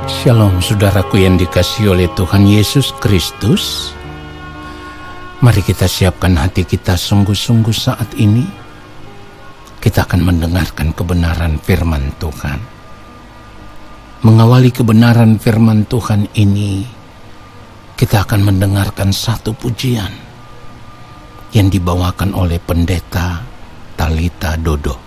Shalom saudaraku yang dikasihi oleh Tuhan Yesus Kristus. Mari kita siapkan hati kita sungguh-sungguh saat ini. Kita akan mendengarkan kebenaran firman Tuhan. Mengawali kebenaran firman Tuhan ini, kita akan mendengarkan satu pujian yang dibawakan oleh pendeta Talita Dodo.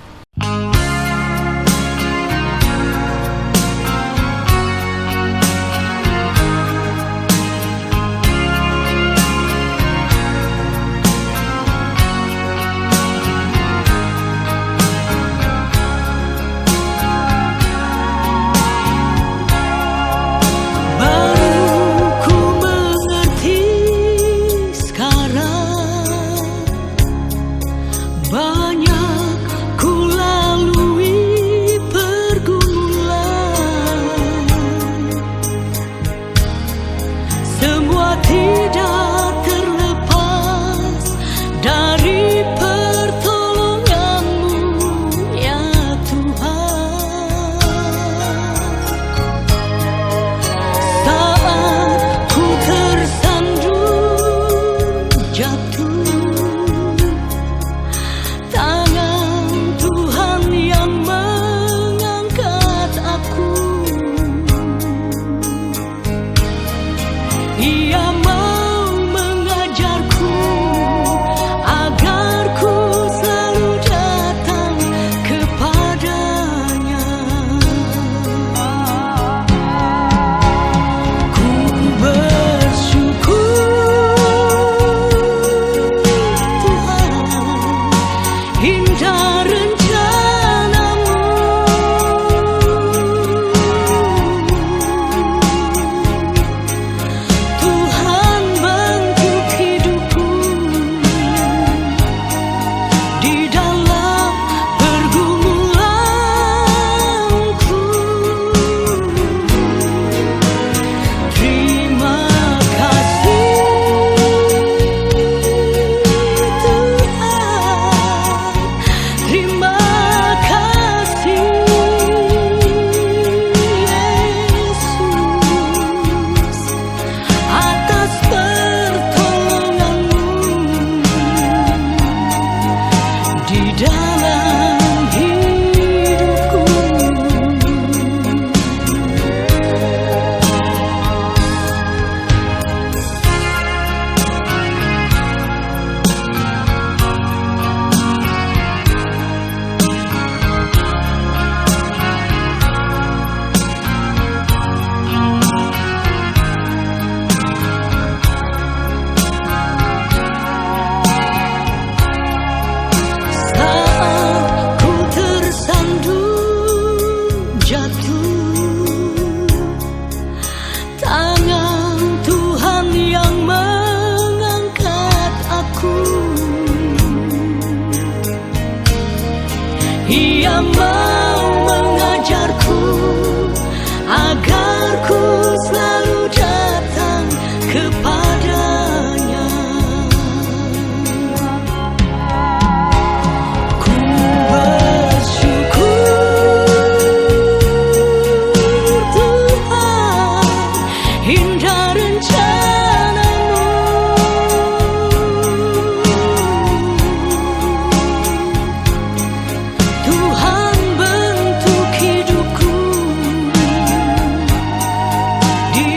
Di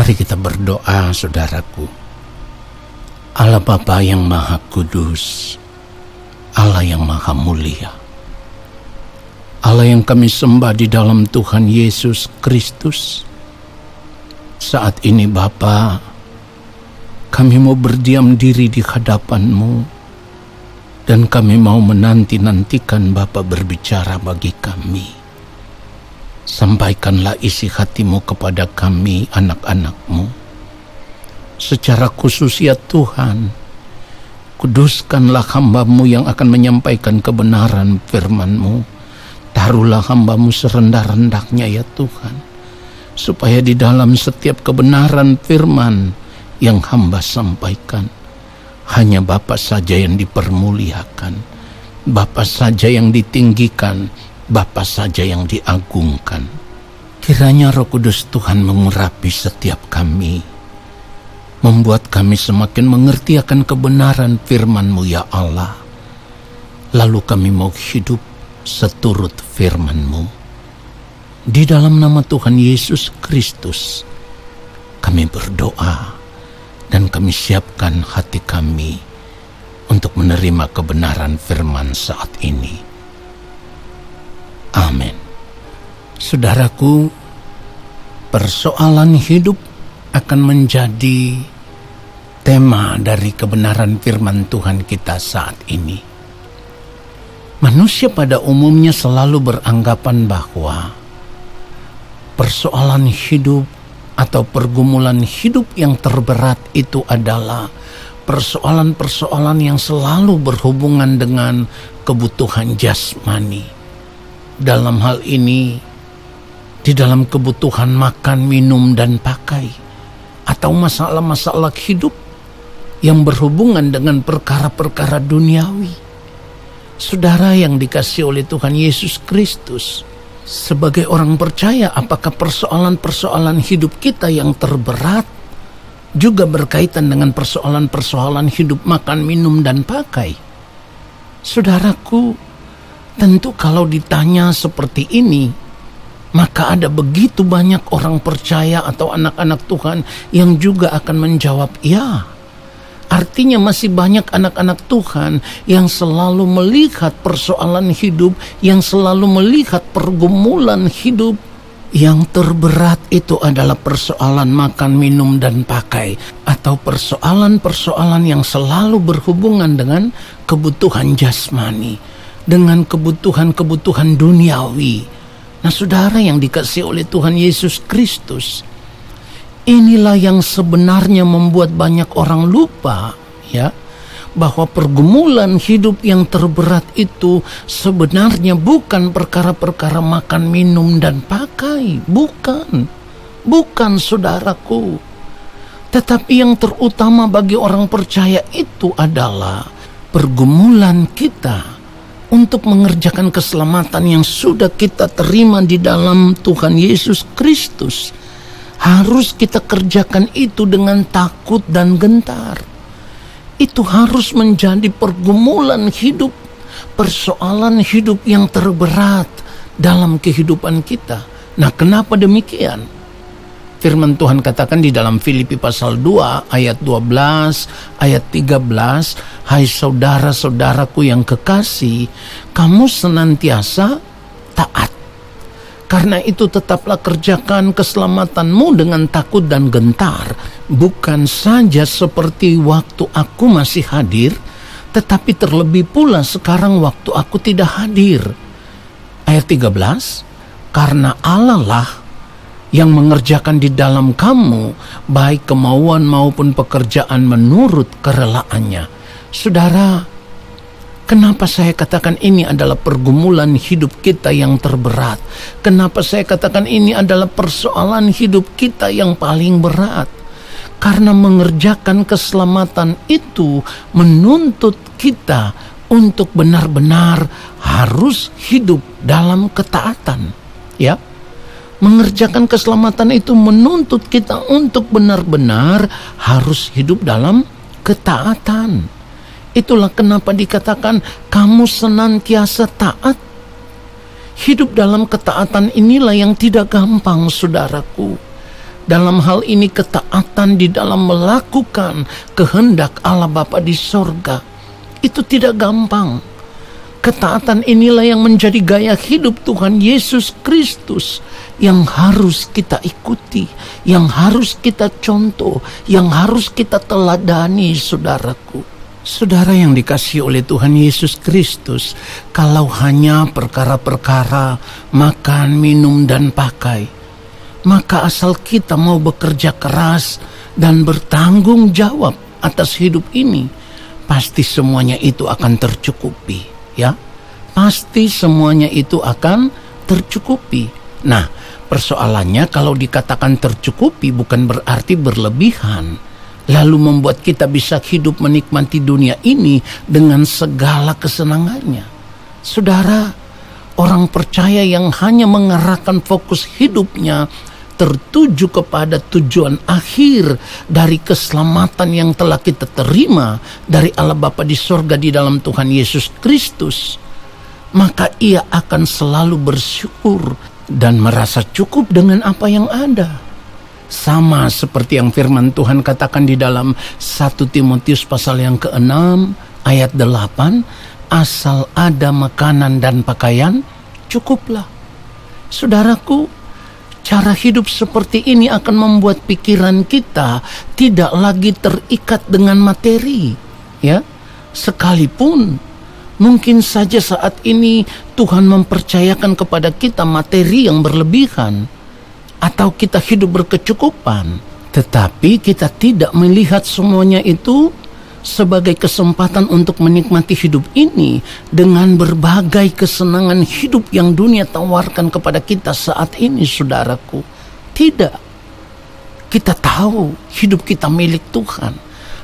Mari kita berdoa, saudaraku. Allah Bapa yang Maha Kudus, Allah yang Maha Mulia, Allah yang kami sembah di dalam Tuhan Yesus Kristus. Saat ini Bapa, kami mau berdiam diri di hadapan-Mu, dan kami mau menanti-nantikan Bapa berbicara bagi kami. Sampaikanlah isi hati-Mu kepada kami, anak-anak-Mu. Secara khusus ya Tuhan, kuduskanlah hamba-Mu yang akan menyampaikan kebenaran firman-Mu. Taruhlah hamba-Mu serendah-rendahnya ya Tuhan, supaya di dalam setiap kebenaran firman yang hamba sampaikan, hanya Bapa saja yang dipermuliakan, Bapa saja yang ditinggikan, Bapa saja yang diagungkan. Kiranya Roh Kudus Tuhan mengurapi setiap kami, membuat kami semakin mengerti akan kebenaran firman-Mu ya Allah. Lalu kami mau hidup seturut firman-Mu. Di dalam nama Tuhan Yesus Kristus kami berdoa, dan kami siapkan hati kami untuk menerima kebenaran firman saat ini. Amin. Saudaraku, persoalan hidup akan menjadi tema dari kebenaran firman Tuhan kita saat ini. Manusia pada umumnya selalu beranggapan bahwa persoalan hidup atau pergumulan hidup yang terberat itu adalah persoalan-persoalan yang selalu berhubungan dengan kebutuhan jasmani. Dalam hal ini, di dalam kebutuhan makan, minum, dan pakai, atau masalah-masalah hidup yang berhubungan dengan perkara-perkara duniawi. Saudara yang dikasihi oleh Tuhan Yesus Kristus, sebagai orang percaya, apakah persoalan-persoalan hidup kita yang terberat juga berkaitan dengan persoalan-persoalan hidup makan, minum, dan pakai? Saudaraku, tentu kalau ditanya seperti ini, maka ada begitu banyak orang percaya atau anak-anak Tuhan yang juga akan menjawab ya. Artinya masih banyak anak-anak Tuhan yang selalu melihat persoalan hidup, yang selalu melihat pergumulan hidup. Yang terberat itu adalah persoalan makan, minum, dan pakai, atau persoalan-persoalan yang selalu berhubungan dengan kebutuhan jasmani, dengan kebutuhan-kebutuhan duniawi. Nah, saudara yang dikasihi oleh Tuhan Yesus Kristus, inilah yang sebenarnya membuat banyak orang lupa ya, bahwa pergumulan hidup yang terberat itu sebenarnya bukan perkara-perkara makan, minum, dan pakai. Bukan saudaraku. Tetapi yang terutama bagi orang percaya itu adalah pergumulan kita untuk mengerjakan keselamatan yang sudah kita terima di dalam Tuhan Yesus Kristus. Harus kita kerjakan itu dengan takut dan gentar. Itu harus menjadi pergumulan hidup, persoalan hidup yang terberat dalam kehidupan kita. Nah, kenapa demikian? Firman Tuhan katakan di dalam Filipi pasal 2 ayat 12, ayat 13, "Hai saudara-saudaraku yang kekasih, kamu senantiasa taat. Karena itu tetaplah kerjakan keselamatanmu dengan takut dan gentar, bukan saja seperti waktu aku masih hadir, tetapi terlebih pula sekarang waktu aku tidak hadir." Ayat 13, "Karena Allah lah yang mengerjakan di dalam kamu baik kemauan maupun pekerjaan menurut kerelaannya." Saudara, kenapa saya katakan ini adalah pergumulan hidup kita yang terberat? Kenapa saya katakan ini adalah persoalan hidup kita yang paling berat? Karena mengerjakan keselamatan itu menuntut kita untuk benar-benar harus hidup dalam ketaatan. Ya, mengerjakan keselamatan itu menuntut kita untuk benar-benar harus hidup dalam ketaatan. Itulah kenapa dikatakan kamu senantiasa taat. Hidup dalam ketaatan inilah yang tidak gampang, saudaraku. Dalam hal ini ketaatan di dalam melakukan kehendak Allah Bapa di sorga. Itu tidak gampang. Ketaatan inilah yang menjadi gaya hidup Tuhan Yesus Kristus yang harus kita ikuti, yang harus kita contoh, yang harus kita teladani, saudaraku. Saudara yang dikasihi oleh Tuhan Yesus Kristus, kalau hanya perkara-perkara makan, minum, dan pakai, maka asal kita mau bekerja keras dan bertanggung jawab atas hidup ini, pasti semuanya itu akan tercukupi, ya. Pasti semuanya itu akan tercukupi. Nah, persoalannya kalau dikatakan tercukupi bukan berarti berlebihan, lalu membuat kita bisa hidup menikmati dunia ini dengan segala kesenangannya. Saudara, orang percaya yang hanya mengarahkan fokus hidupnya tertuju kepada tujuan akhir dari keselamatan yang telah kita terima dari Allah Bapa di sorga di dalam Tuhan Yesus Kristus, maka ia akan selalu bersyukur dan merasa cukup dengan apa yang ada. Sama seperti yang firman Tuhan katakan di dalam 1 Timotius pasal yang ke-6 ayat 8, asal ada makanan dan pakaian, cukuplah. Saudaraku, cara hidup seperti ini akan membuat pikiran kita tidak lagi terikat dengan materi, ya. Sekalipun mungkin saja saat ini Tuhan mempercayakan kepada kita materi yang berlebihan, atau kita hidup berkecukupan, tetapi kita tidak melihat semuanya itu sebagai kesempatan untuk menikmati hidup ini dengan berbagai kesenangan hidup yang dunia tawarkan kepada kita saat ini, saudaraku. Tidak. Kita tahu hidup kita milik Tuhan.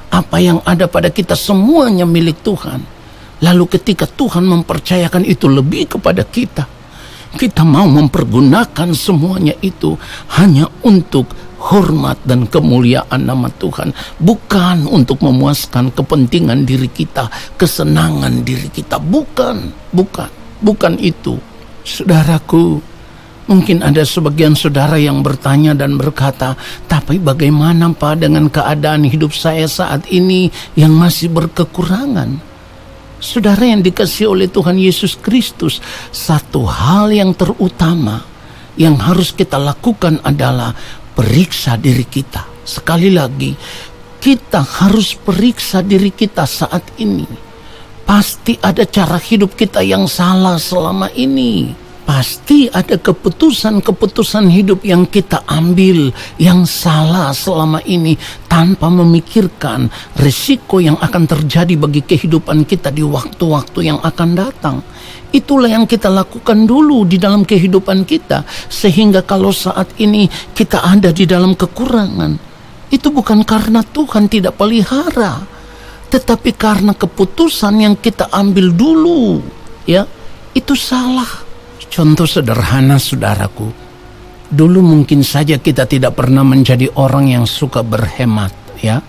Apa yang ada pada kita semuanya milik Tuhan. Lalu ketika Tuhan mempercayakan itu lebih kepada kita, kita mau mempergunakan semuanya itu hanya untuk hormat dan kemuliaan nama Tuhan, bukan untuk memuaskan kepentingan diri kita, kesenangan diri kita, bukan itu. Saudaraku, mungkin ada sebagian saudara yang bertanya dan berkata, tapi bagaimana Pak dengan keadaan hidup saya saat ini yang masih berkekurangan? Saudara yang dikasihi oleh Tuhan Yesus Kristus, satu hal yang terutama yang harus kita lakukan adalah periksa diri kita. Sekali lagi, kita harus periksa diri kita saat ini. Pasti ada cara hidup kita yang salah selama ini. Pasti ada keputusan-keputusan hidup yang kita ambil yang salah selama ini tanpa memikirkan risiko yang akan terjadi bagi kehidupan kita di waktu-waktu yang akan datang. Itulah yang kita lakukan dulu di dalam kehidupan kita, sehingga kalau saat ini kita ada di dalam kekurangan, itu bukan karena Tuhan tidak pelihara, tetapi karena keputusan yang kita ambil dulu, ya, itu salah. Contoh sederhana, saudaraku, dulu mungkin saja kita tidak pernah menjadi orang yang suka berhemat, ya.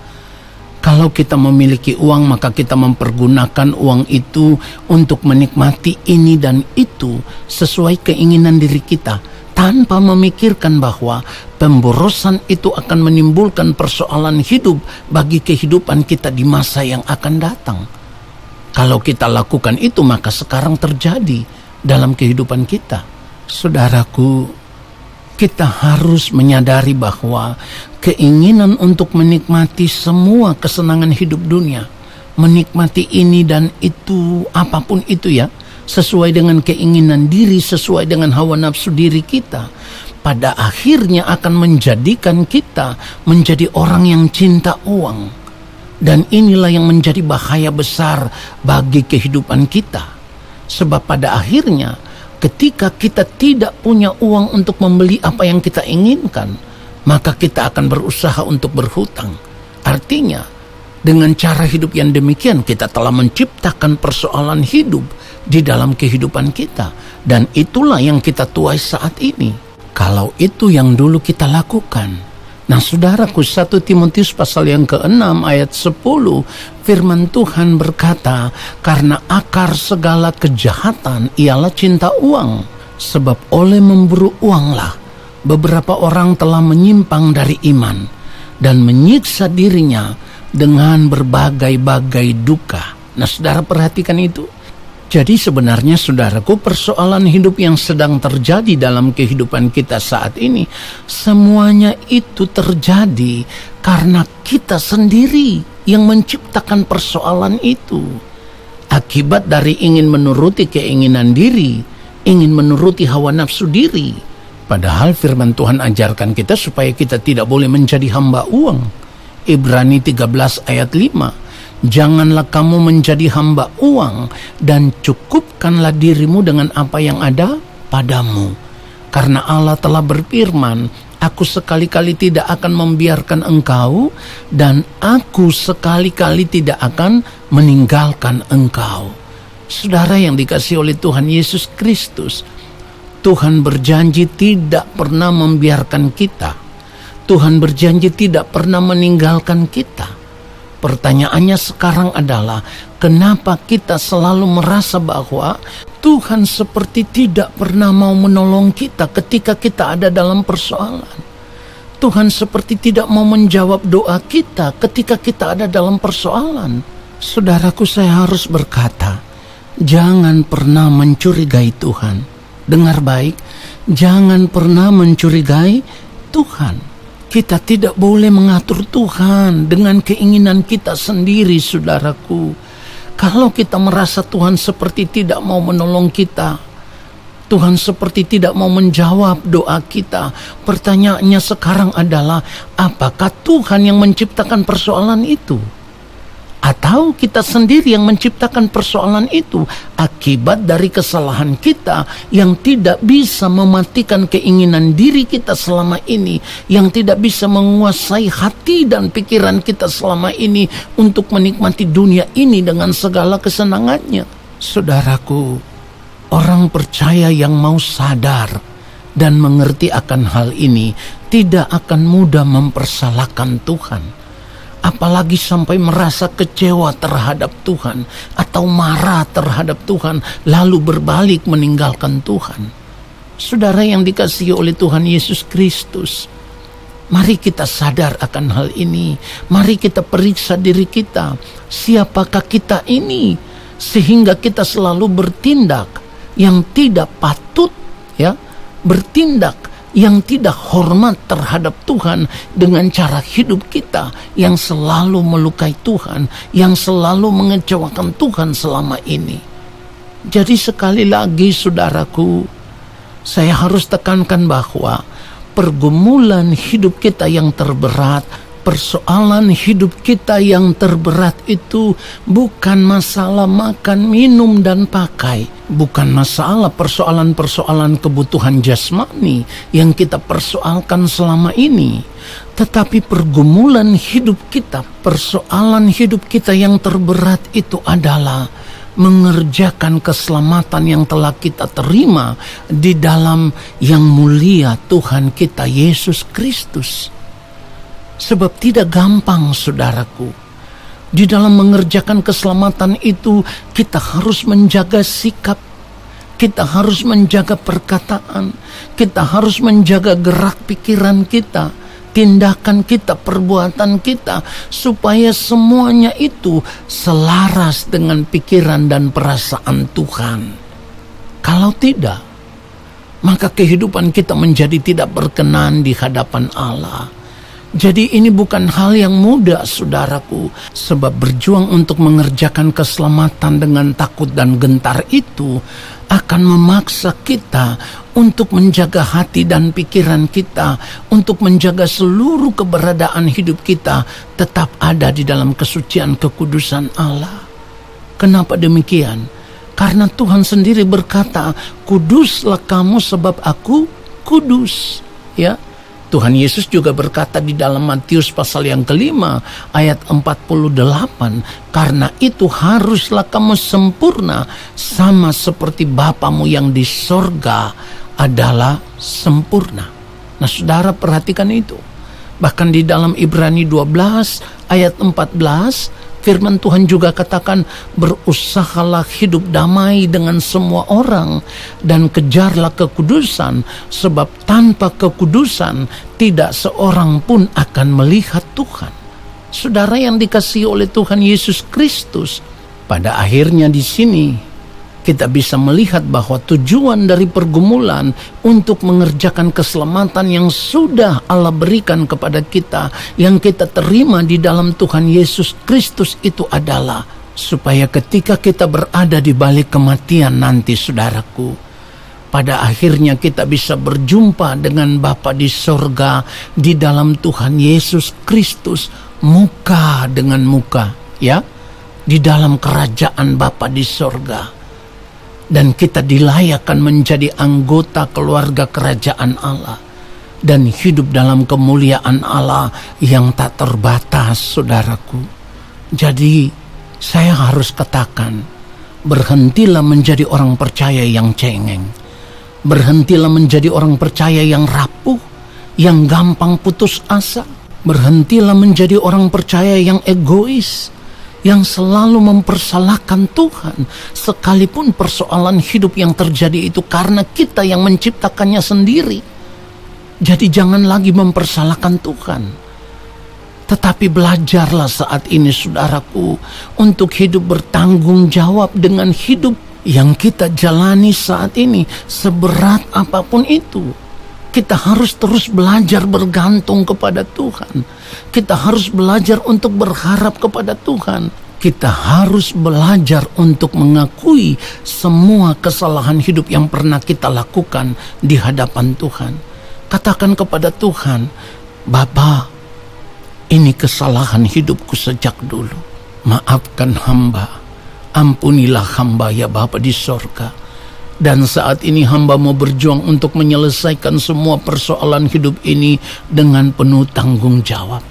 Kalau kita memiliki uang, maka kita mempergunakan uang itu untuk menikmati ini dan itu sesuai keinginan diri kita, tanpa memikirkan bahwa pemborosan itu akan menimbulkan persoalan hidup bagi kehidupan kita di masa yang akan datang. Kalau kita lakukan itu, maka sekarang terjadi dalam kehidupan kita. Saudaraku, kita harus menyadari bahwa keinginan untuk menikmati semua kesenangan hidup dunia, menikmati ini dan itu, apapun itu, ya, sesuai dengan keinginan diri, sesuai dengan hawa nafsu diri kita, pada akhirnya akan menjadikan kita menjadi orang yang cinta uang. Dan inilah yang menjadi bahaya besar bagi kehidupan kita. Sebab pada akhirnya ketika kita tidak punya uang untuk membeli apa yang kita inginkan, maka kita akan berusaha untuk berhutang. Artinya, dengan cara hidup yang demikian kita telah menciptakan persoalan hidup di dalam kehidupan kita. Dan itulah yang kita tuai saat ini. Kalau itu yang dulu kita lakukan. Nah, saudaraku, 1 Timotius pasal yang ke-6 ayat 10, firman Tuhan berkata, karena akar segala kejahatan ialah cinta uang, sebab oleh memburu uanglah beberapa orang telah menyimpang dari iman dan menyiksa dirinya dengan berbagai-bagai duka. Nah, saudara perhatikan itu. Jadi sebenarnya saudaraku, persoalan hidup yang sedang terjadi dalam kehidupan kita saat ini, semuanya itu terjadi karena kita sendiri yang menciptakan persoalan itu. Akibat dari ingin menuruti keinginan diri, ingin menuruti hawa nafsu diri. Padahal firman Tuhan ajarkan kita supaya kita tidak boleh menjadi hamba uang. Ibrani 13 ayat 5. Janganlah kamu menjadi hamba uang dan cukupkanlah dirimu dengan apa yang ada padamu. Karena Allah telah berfirman, aku sekali-kali tidak akan membiarkan engkau dan aku sekali-kali tidak akan meninggalkan engkau. Saudara yang dikasihi oleh Tuhan Yesus Kristus, Tuhan berjanji tidak pernah membiarkan kita. Tuhan berjanji tidak pernah meninggalkan kita. Pertanyaannya sekarang adalah, kenapa kita selalu merasa bahwa Tuhan seperti tidak pernah mau menolong kita ketika kita ada dalam persoalan? Tuhan seperti tidak mau menjawab doa kita ketika kita ada dalam persoalan. Saudaraku, saya harus berkata, jangan pernah mencurigai Tuhan. Dengar baik, jangan pernah mencurigai Tuhan. Kita tidak boleh mengatur Tuhan dengan keinginan kita sendiri, saudaraku. Kalau kita merasa Tuhan seperti tidak mau menolong kita, Tuhan seperti tidak mau menjawab doa kita, pertanyaannya sekarang adalah, apakah Tuhan yang menciptakan persoalan itu? Atau kita sendiri yang menciptakan persoalan itu akibat dari kesalahan kita yang tidak bisa mematikan keinginan diri kita selama ini, yang tidak bisa menguasai hati dan pikiran kita selama ini untuk menikmati dunia ini dengan segala kesenangannya. Saudaraku, orang percaya yang mau sadar dan mengerti akan hal ini tidak akan mudah mempersalahkan Tuhan. Apalagi sampai merasa kecewa terhadap Tuhan atau marah terhadap Tuhan lalu berbalik meninggalkan Tuhan. Saudara yang dikasihi oleh Tuhan Yesus Kristus, mari kita sadar akan hal ini. Mari kita periksa diri kita. Siapakah kita ini sehingga kita selalu bertindak yang tidak patut, ya, bertindak yang tidak hormat terhadap Tuhan dengan cara hidup kita yang selalu melukai Tuhan, yang selalu mengecewakan Tuhan selama ini. Jadi sekali lagi saudaraku, saya harus tekankan bahwa pergumulan hidup kita yang terberat, persoalan hidup kita yang terberat itu bukan masalah makan, minum, dan pakai. Bukan masalah persoalan-persoalan kebutuhan jasmani yang kita persoalkan selama ini. Tetapi pergumulan hidup kita, persoalan hidup kita yang terberat itu adalah mengerjakan keselamatan yang telah kita terima di dalam yang mulia Tuhan kita Yesus Kristus. Sebab tidak gampang, saudaraku. Di dalam mengerjakan keselamatan itu kita harus menjaga sikap, kita harus menjaga perkataan, kita harus menjaga gerak pikiran kita, tindakan kita, perbuatan kita, supaya semuanya itu selaras dengan pikiran dan perasaan Tuhan. Kalau tidak, maka kehidupan kita menjadi tidak berkenan di hadapan Allah. Jadi ini bukan hal yang mudah, saudaraku, sebab berjuang untuk mengerjakan keselamatan dengan takut dan gentar itu akan memaksa kita untuk menjaga hati dan pikiran kita, untuk menjaga seluruh keberadaan hidup kita tetap ada di dalam kesucian kekudusan Allah. Kenapa demikian? Karena Tuhan sendiri berkata, kuduslah kamu sebab aku kudus, ya. Tuhan Yesus juga berkata di dalam Matius pasal yang kelima ayat 48, karena itu haruslah kamu sempurna sama seperti Bapamu yang di sorga adalah sempurna. Nah, saudara perhatikan itu. Bahkan di dalam Ibrani 12 ayat 14 Firman Tuhan juga katakan, berusahalah hidup damai dengan semua orang dan kejarlah kekudusan, sebab tanpa kekudusan tidak seorang pun akan melihat Tuhan. Saudara yang dikasihi oleh Tuhan Yesus Kristus, pada akhirnya di sini kita bisa melihat bahwa tujuan dari pergumulan untuk mengerjakan keselamatan yang sudah Allah berikan kepada kita, yang kita terima di dalam Tuhan Yesus Kristus itu adalah supaya ketika kita berada di balik kematian nanti, saudaraku, pada akhirnya kita bisa berjumpa dengan Bapa di sorga di dalam Tuhan Yesus Kristus, muka dengan muka, ya, di dalam kerajaan Bapa di sorga. Dan kita dilayakkan menjadi anggota keluarga kerajaan Allah dan hidup dalam kemuliaan Allah yang tak terbatas, saudaraku. Jadi saya harus katakan, berhentilah menjadi orang percaya yang cengeng. Berhentilah menjadi orang percaya yang rapuh, yang gampang putus asa. Berhentilah menjadi orang percaya yang egois, yang selalu mempersalahkan Tuhan, sekalipun persoalan hidup yang terjadi itu karena kita yang menciptakannya sendiri. Jadi jangan lagi mempersalahkan Tuhan, tetapi belajarlah saat ini, saudaraku, untuk hidup bertanggung jawab dengan hidup yang kita jalani saat ini, seberat apapun itu. Kita harus terus belajar bergantung kepada Tuhan. Kita harus belajar untuk berharap kepada Tuhan. Kita harus belajar untuk mengakui semua kesalahan hidup yang pernah kita lakukan di hadapan Tuhan. Katakan kepada Tuhan, Bapa, ini kesalahan hidupku sejak dulu. Maafkan hamba, ampunilah hamba ya Bapa di sorga. Dan saat ini hamba mau berjuang untuk menyelesaikan semua persoalan hidup ini dengan penuh tanggung jawab.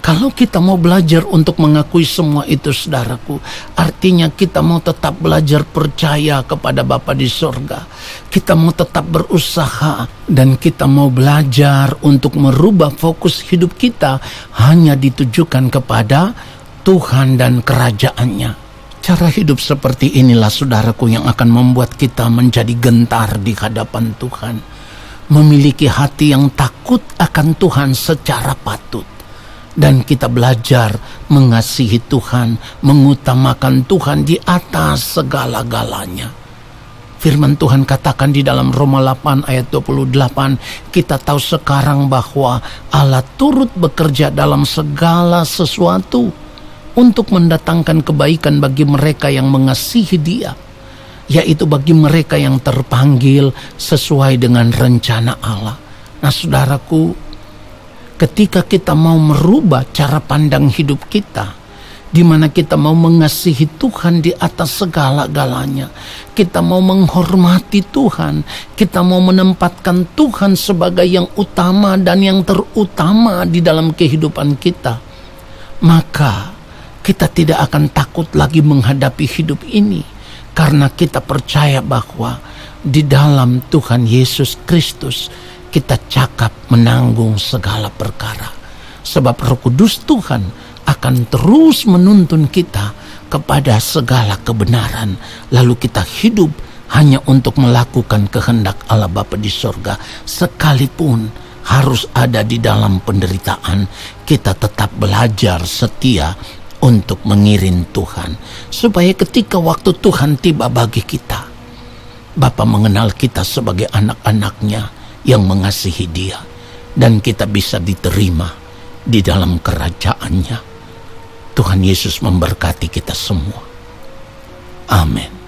Kalau kita mau belajar untuk mengakui semua itu, saudaraku, artinya kita mau tetap belajar percaya kepada Bapa di sorga. Kita mau tetap berusaha dan kita mau belajar untuk merubah fokus hidup kita hanya ditujukan kepada Tuhan dan kerajaannya. Cara hidup seperti inilah, saudaraku, yang akan membuat kita menjadi gentar di hadapan Tuhan. Memiliki hati yang takut akan Tuhan secara patut. Dan kita belajar mengasihi Tuhan, mengutamakan Tuhan di atas segala-galanya. Firman Tuhan katakan di dalam Roma 8 ayat 28, kita tahu sekarang bahwa Allah turut bekerja dalam segala sesuatu untuk mendatangkan kebaikan bagi mereka yang mengasihi Dia, yaitu bagi mereka yang terpanggil sesuai dengan rencana Allah. Nah, saudaraku, ketika kita mau merubah cara pandang hidup kita, di mana kita mau mengasihi Tuhan di atas segala-galanya, kita mau menghormati Tuhan, kita mau menempatkan Tuhan sebagai yang utama dan yang terutama di dalam kehidupan kita, maka kita tidak akan takut lagi menghadapi hidup ini, karena kita percaya bahwa di dalam Tuhan Yesus Kristus kita cakap menanggung segala perkara. Sebab Roh Kudus Tuhan akan terus menuntun kita kepada segala kebenaran, lalu kita hidup hanya untuk melakukan kehendak Allah Bapa di sorga. Sekalipun harus ada di dalam penderitaan, kita tetap belajar setia untuk mengiring Tuhan, supaya ketika waktu Tuhan tiba bagi kita, Bapa mengenal kita sebagai anak-anaknya yang mengasihi Dia, dan kita bisa diterima di dalam kerajaannya. Tuhan Yesus memberkati kita semua. Amin.